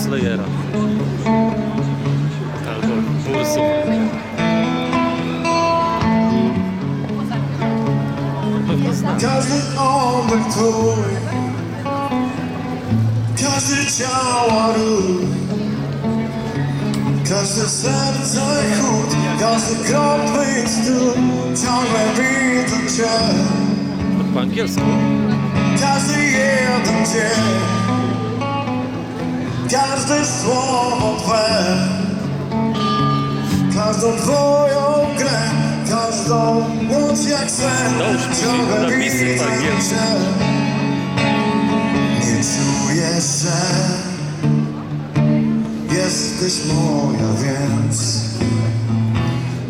Slayera. Albo Bullsów. Każdy oddech twój, każdy ciała ruch, każde serce chód, każdy krok twych stóp, ciągle widzę cię. Po angielsku. Każdy jeden dzień, każde słowo twe, każdą twoją grę, każdą noc jak sen, ciągle napisy po angielsku. cię. Nie czuję, że jesteś moja, więc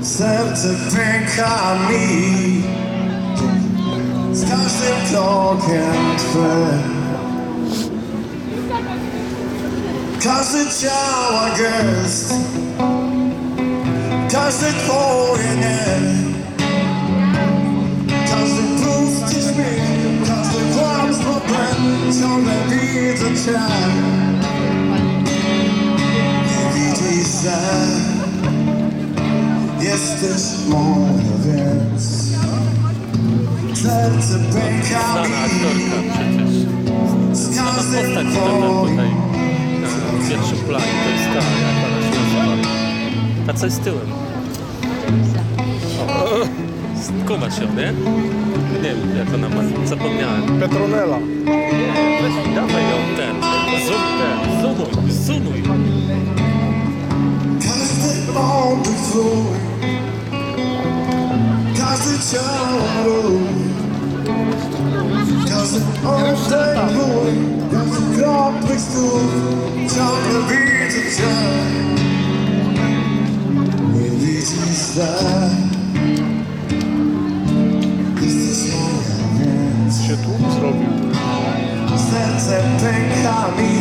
serce pęka mi z każdym krokiem twym. Każdy ciała gest, każdy twoje nie, każdy pusty śmiech, każdy kłamstwo błęd, ciągle widzę cię. Nie widzisz, że jesteś moja, więc serce pęka Znana aktorka mi przecież. z Znana każdym postać tutaj twoim. na pierwszym planie. To jest ta, jak ona się nazywa. Ta co jest tyłem. Kuma się, nie? Nie wiem jak ona ma. Zapomniałem. Petronella. Nie, weź dawaj ją zoomuj. Każdy oddech twój, każdy ciało ruch, każdy oddech twój, każdy krok twych stóp, ciągle widzę cię. Nie widzisz, że jesteś moja, więc Się tłum zrobił. serce pęka mi